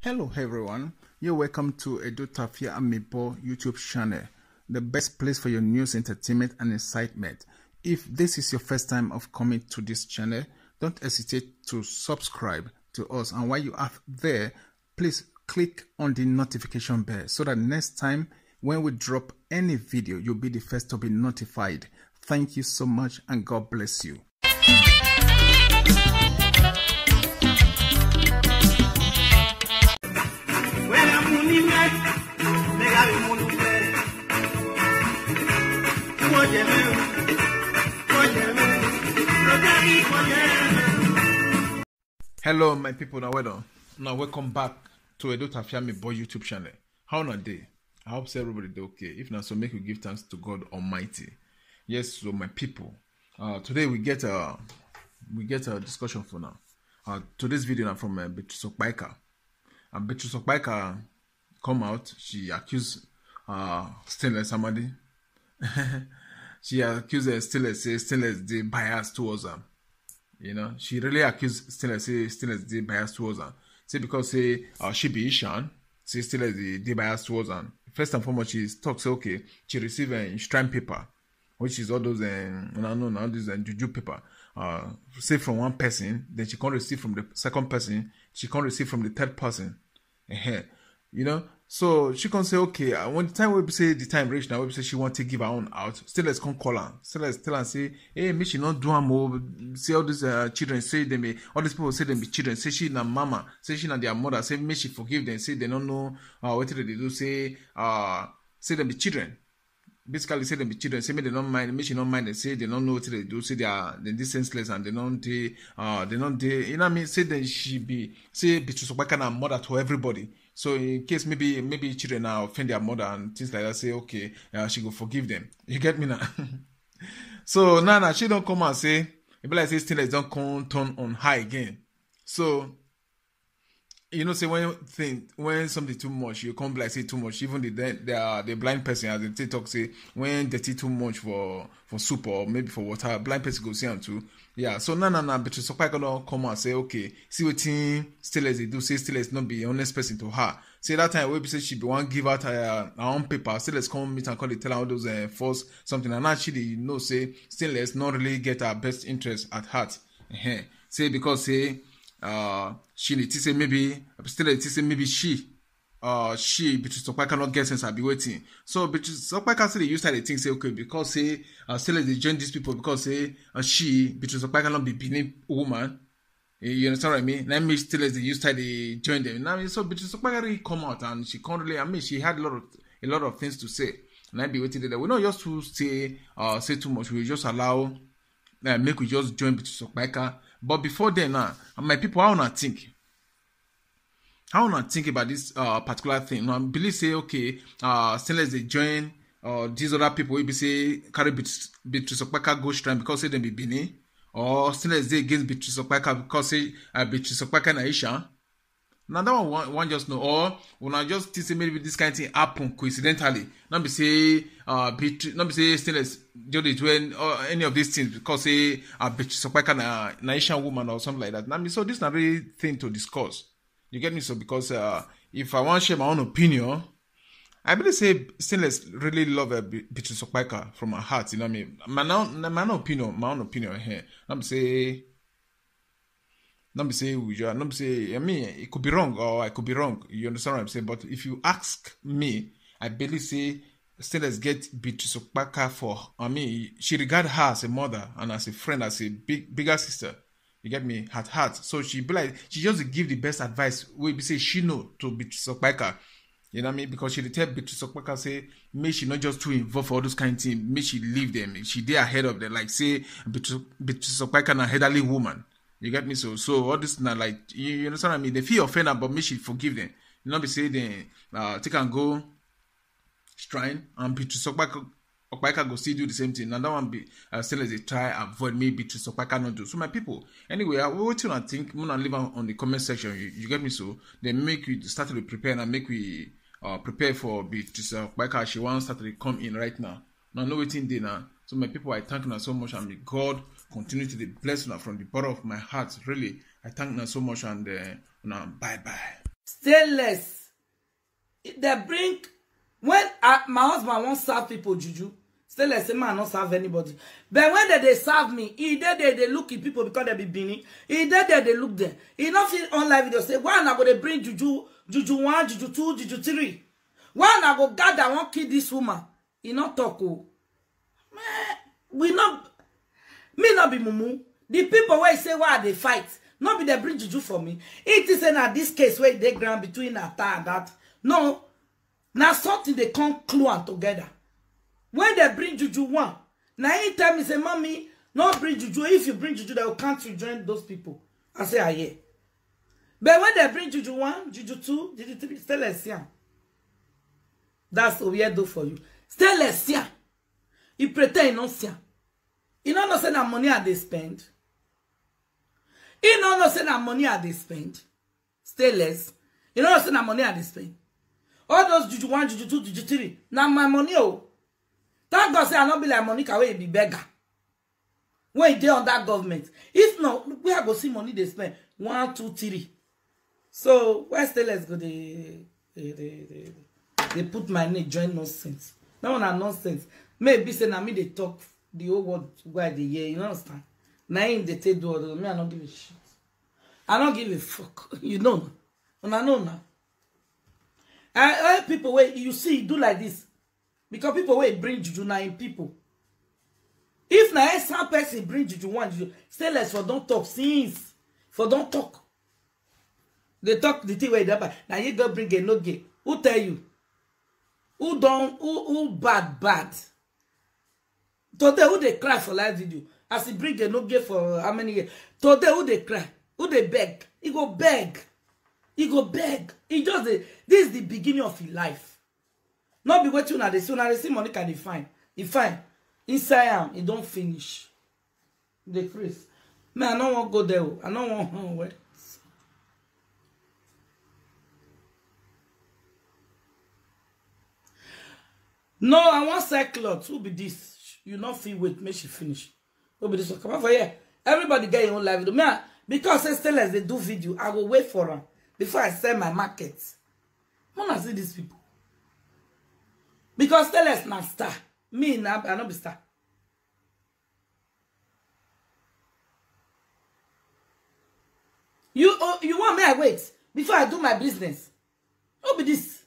Hello everyone, you're welcome to Edo Tafia Amibo YouTube channel, the best place for your news, entertainment and excitement. If this is your first time of coming to this channel, don't hesitate to subscribe to us, and while you are there, please click on the notification bell so that next time when we drop any video, you'll be the first to be notified. Thank you so much and God bless you. Hello my people, now welcome back to Edo Tafia Amibo YouTube channel. How on a day? I hope so everybody is okay. If not, so make we give thanks to God Almighty. Yes, so my people, today we get a discussion for now. Today's video now from Beatrice Okpaika. And Beatrice Okpaika come out. She accused Stainless Amadi. She accused Stainless the bias towards her. You know, she really accused Stainless the bias towards her. Say because she be Ishan, say Stainless the bias towards her. First and foremost, she talks okay. She received a shrine paper, which is all those juju paper. Say from one person, then she can't receive from the second person. She can't receive from the third person. You know, so she can say okay. When the time we say the time reach now, we say she want to give her own out. Still let's come call her. Still let's tell her say, hey, me she not do more. Say all these children say they may. All these people say they be children. Say she na mama. Say she na their mother. Say me she forgive them. Say they don't know what they do. Say they be children. Basically say they be children. Say me they don't mind. Me she don't mind. They say they don't know what they do. Say they are senseless and they don't you know what I mean. Say then she be Beatrice Okpaika na mother to everybody. So in case maybe children now offend their mother and things like that, say okay, she go forgive them. You get me now? So now she don't come and say, it be like say Stainless don't come turn on high again. So you know, say when something too much, you come like say too much. Even the blind person, as they talk, say when dirty too much for soup or maybe for water, blind person go see them too. Yeah. So now Beatrice Okpaika don't come and say okay, see what Stainless they do. Say Stainless not be honest person to her. Say that time we say she be one give out her own paper. Stainless come meet and call it, tell her all those false something, and actually you know say Stainless not really get her best interest at heart. Say because say. She say maybe she Beatrice Okpaika not get sense. I be waiting. So Beatrice Okpaika say they use that they think say okay because say still they join these people because say Beatrice Okpaika not be Benin woman. You understand what I mean? Now me still they use that they join them. Now so Beatrice Okpaika really come out and she can't really. I mean she had a lot of things to say. And I be waiting there. We not just to say too much. We just allow make we just join Beatrice Okpaika. But before then, my people, how wanna think? How wanna think about this particular thing? Now, believe say okay, Stainless they join these other people. We be say carry Beatrice Okpaika go strand because say they be Bini, or Stainless they against Beatrice Okpaika because say Beatrice Okpaika na Isha. Now that one just know, or when I just think say maybe this kind of thing happen coincidentally. Not be say Stainless just doing any of these things because say Beatrice Okpaika na Asian woman or something like that. Now so this is not really thing to discuss. You get me? So because if I want to share my own opinion, I believe say Stainless really love Beatrice Okpaika from her heart. You know what I mean? My own opinion here. Not say I mean, it could be wrong or I could be wrong. You understand what I'm saying? But if you ask me, I believe say Stainless get Beatrice Okpaika for. I mean, she regard her as a mother and as a friend, as a bigger sister. You get me? At heart. So she be like, she just give the best advice. We say she know to Beatrice Okpaika. You know what I mean? Because she tell Beatrice Okpaika say, may she not just too involved for all those kind of things. May she leave them. She dey ahead of them. Like say Beatrice Okpaika na elderly woman. You get me? So all this now like you understand what I mean? They feel offended, but me she forgive them. You know, be say they take and go shrine and Beatrice Okpaika go still do the same thing. And that one be still as they try avoid me Beatrice Okpaika not do. So my people, anyway, what you think? I'm gonna leave on the comment section. You get me? So they make we start to prepare and make we prepare for Beatrice Okpaika. She wants start to come in right now. Now no waiting day now. So my people, I thank you so much and may God continue to bless you from the bottom of my heart. Really, I thank you so much and bye bye. Stainless. They bring when my husband won't serve people juju. Stainless say man not serve anybody. But when they serve me, he they look at people because they be beanie. He they look there. He not feel online video say why I go they bring juju 1, juju 2, juju 3. Why I go gather won't kill this woman. He not talk oh. Man, we not me not be mumu. The people where say why they fight. Not be they bring juju for me. It is in this case where they ground between Ata and that. No. Now something they can't clue and together. When they bring juju 1, now anytime he say, mommy, not bring juju. If you bring juju, they will can't rejoin those people. I say, yeah. But when they bring juju 1, juju 2, juju 3, stay less here. That's a weirdo for you. Stay less here. You pretend not see. You don't know say that money they spend. You don't know say that money they spend. Stay less. You don't know say that money they spend. All those juju 1, juju 2, juju 3. Now my money oh. Thank God say I not be like Monica where be beggar. When they on that government. If not, we are go see money they spend. 1, 2, 3. So where stay let's go they put my name join nonsense. No one are nonsense. Maybe say na me they talk the whole world where they hear. You understand? Now in the take do me I don't give a shit. I don't give a fuck. You know. And I know now. And people where you see do like this. Because people will bring juju now in people. If now some person bring juju 1, juju, stay less for don't talk since. For don't talk. They talk the thing where they buy. Now you go bring a no gay. Who tell you? Who don't who bad? Today who they cry for live video? As he bring a no gay for how many years? Today who they cry? Who they beg? He go beg. He go beg. He just this is the beginning of his life. Not be waiting at the soon as see money can define. He fine. Inside him, he don't finish. The praise. Man, I don't want to go there. I don't want to wait. No, I want cyclots. Who be this? You not feel wait, make she finish. Who be this? Come on for here. Everybody get your own live video. Man, because I still as they do video, I will wait for them before I sell my market. I want to see these people. Because tell us not star. Me now, I not be star. You want me I wait before I do my business? What be this?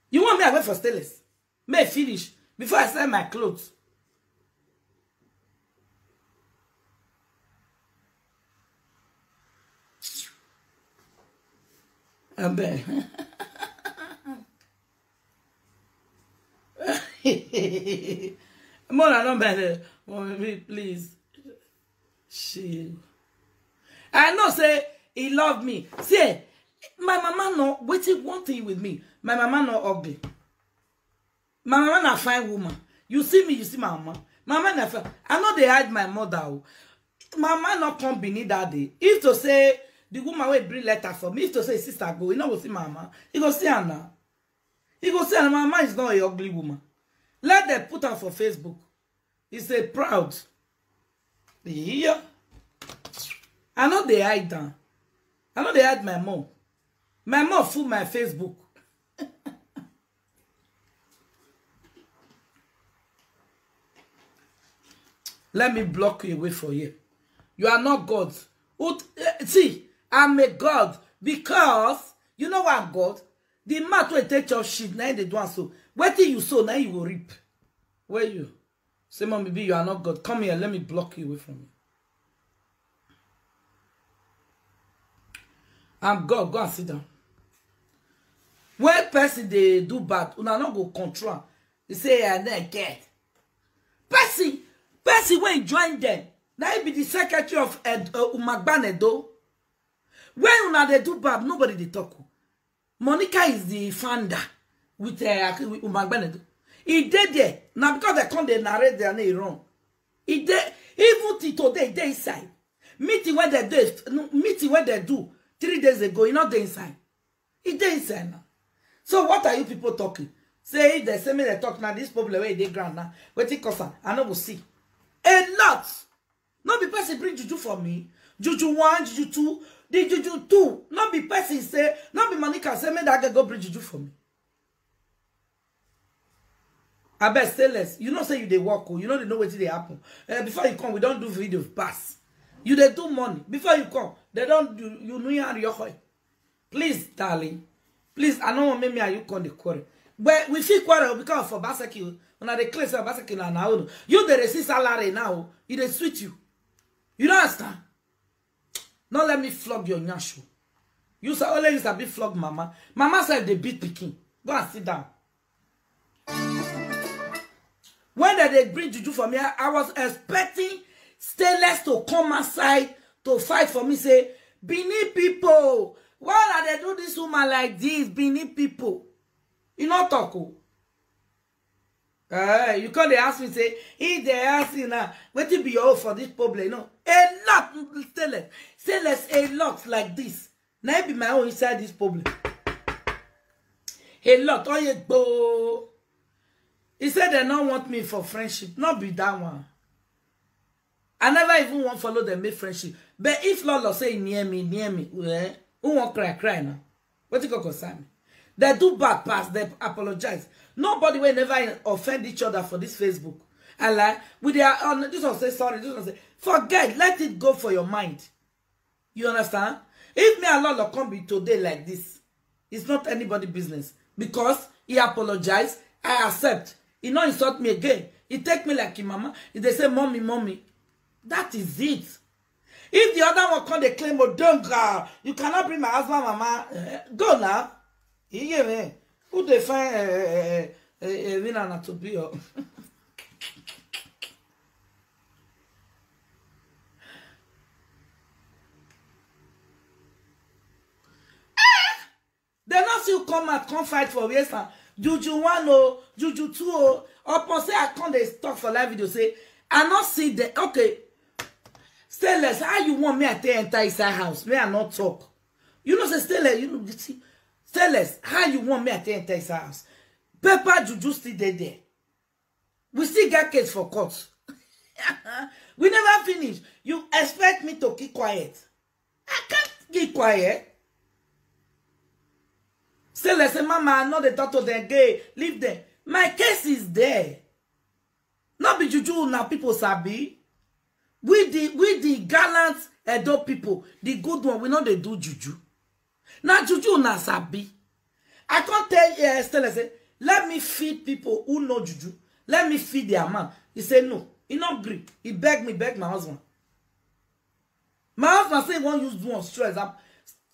You want me I wait for Steelers? May I finish before I sell my clothes? I bet. More than better, please. She. I know say he loved me. See, my mama no waiting one thing with me. My mama no ugly. My mama na fine woman. You see me, you see my mama. Mama na fine. I know they hide my mother. Mama not come beneath that day. If to say the woman will bring letter for me, if to say sister go, you know go see mama. He go see her now. He go see her. Mama is not a ugly woman. Let them put her for Facebook. He say proud. Yeah. I know they hide them. I know they hide my mom. My mom fool my Facebook. Let me block you away for you. You are not God. See, I'm a God because you know what God? The mat will take your shit. Now they do so. What till you sow, now you will reap. Where you? Say, Mom, maybe you are not God. Come here, let me block you away from me. I'm God. Go and sit down. When person they do bad, you not go control. They say, I don't get. Person when you join them, now you be the secretary of Umagban Edo. When una they do bad, nobody they talk. Monica is the founder with Umagban Edo. He did there. Now because they come they narrate their name wrong. He did even today they inside. Meeting when they do 3 days ago, you know they inside. He did inside now. So what are you people talking? Say if they say me they talk now, this problem where they ground now. Wait till cause I know we'll see. A lot. No be person bring juju for me. Juju 1, juju 2, The juju too. Not be person say, not be Monica say, make that girl go bring juju for me. I bet stainless. You know say you they walk, you know they know what they happen. Before you come, we don't do video pass. You they do money. Before you come, they don't do you know your please, darling. Please, I know make me and you come the quarrel. But we feel quarrel because for Basaki, when they claim Basaki now, you they receive salary now, it they sweet you. You don't understand? Not let me flog your nyashu. You say only use a bit flog mama. Mama said they beat Peking. Go and sit down. When they bring juju for me, I was expecting stainless to come outside to fight for me. Say, Benin people, why are they do this woman like this? Benin people, you not talk. You can't ask me say, if they ask you now, what will be your for this problem? No, a lot stainless, a lot like this. Now be my own inside this problem. A lot, oh you go. He said they don't want me for friendship. Not be that one. I never even want to follow them make friendship. But if Lolo say near me, who won't cry now? What you go concern me? They do bad pass, they apologize. Nobody will never offend each other for this Facebook. And like, with their this one say sorry, this one say, forget, let it go for your mind. You understand? If me and Lolo come be today like this, it's not anybody's business. Because he apologized, I accept. He not insult me again. He take me like his mama. If they say, mommy, mommy, that is it. If the other one come, they claim, oh, don't go. You cannot bring my husband, mama. Go now. You hear me? Who they find winner to be? They not still come and come fight for yes. Juju 1 oh, Juju 2 oh. Upon say I can't they talk for live video say I not see the okay. Stainless, how you want me to enter inside house? Me I not talk. You know say Stainless, you know see. Stainless, how you want me to enter inside house? Pepper Juju still there. We still get case for court. We never finish. You expect me to keep quiet? I can't keep quiet. Still, let's say, Mama, I know they talk to them gay. Leave them. My case is there. Not be juju now people sabi. We the gallant Edo people, the good one, we know they do juju. Now juju na sabi. I can't tell you, still say, let me feed people who know juju. Let me feed their man. He said no. He not agree. He beg my husband. My husband say he won't use one stress.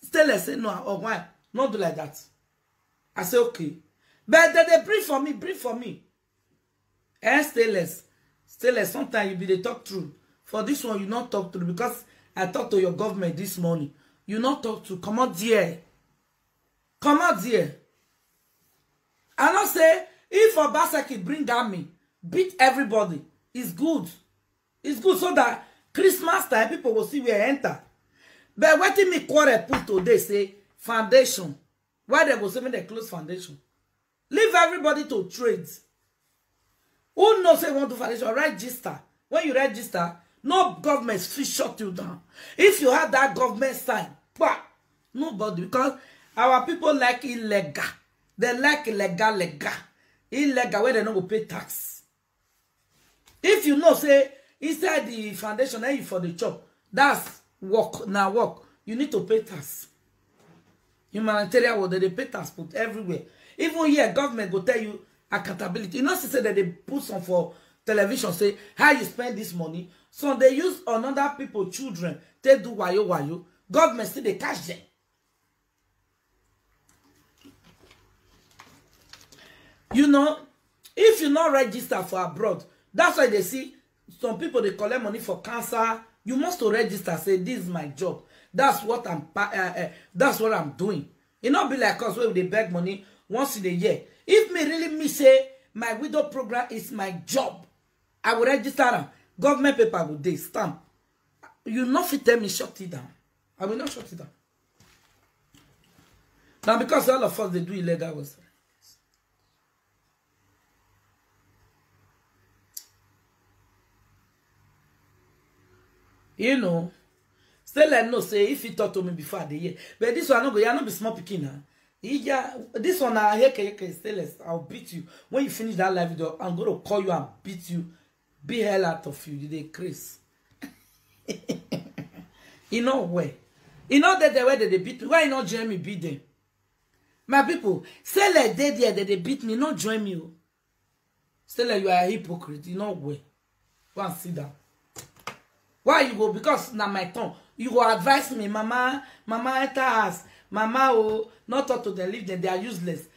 Still say no, or why? Not do like that. I say, okay. But they breathe for me. And stainless. Sometimes you be the talk true. For this one, you not talk true. Because I talked to your government this morning. You not talk true. Come out here. Come out here. I not say, if Obaseki bring down me, beat everybody, it's good. It's good so that Christmas time, people will see where I enter. But what me quarrel put today, say, foundation. Why they go say me they close foundation? Leave everybody to trade. Who knows say want to foundation? Register. When you register, no government will shut you down. If you have that government sign, bah, nobody, because our people like illegal. They like illegal. Illegal where they don't go pay tax. If you know say inside the foundation and you for the job, that's work. Now work. You need to pay tax. Humanitarian work, they pay tax put everywhere. Even here, government will tell you accountability. You know, say that they put some for television, say how you spend this money. So they use another people, children, they do wayo. Government still they cash them. You know, if you not register for abroad, that's why they see some people they collect money for cancer. You must to register. Say this is my job. That's what I'm doing. It not be like us where they beg money once in a year. If me say my widow program is my job, I will register them. Government paper will they stamp. You not fit tell me shut it down. I will not shut it down. Now because all of us they do illegal was. You know, Still let know say if he talk to me before the year. But this one no go, you not be small picking now. This one I hear still I'll beat you. When you finish that live video, I'm gonna call you and beat you. Be hell out of you. You dey Chris. You know where? You know that the way that they beat me. Why you not join me beat them? My people, say like they there that they beat me, not join me. Say like you are a hypocrite. You know where? Go and sit down. Why you go? Because now my tongue. You go advise me, mama enter us. Mama, oh, not talk to them, leave them, they are useless.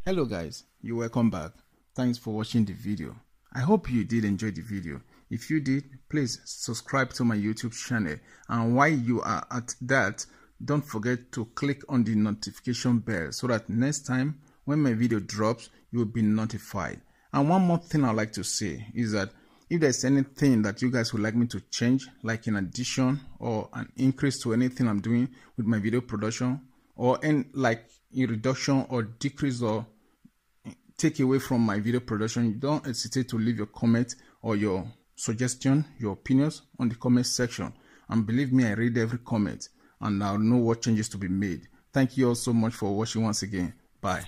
Hello guys, you're welcome back. Thanks for watching the video. I hope you did enjoy the video. If you did, please subscribe to my YouTube channel. And while you are at that, don't forget to click on the notification bell so that next time when my video drops, you will be notified. And one more thing I'd like to say is that if there's anything that you guys would like me to change, like an addition or an increase to anything I'm doing with my video production, or like a reduction or decrease or take away from my video production, you don't hesitate to leave your comment or your suggestion, your opinions on the comment section. And believe me, I read every comment and I'll know what changes to be made. Thank you all so much for watching once again. Bye.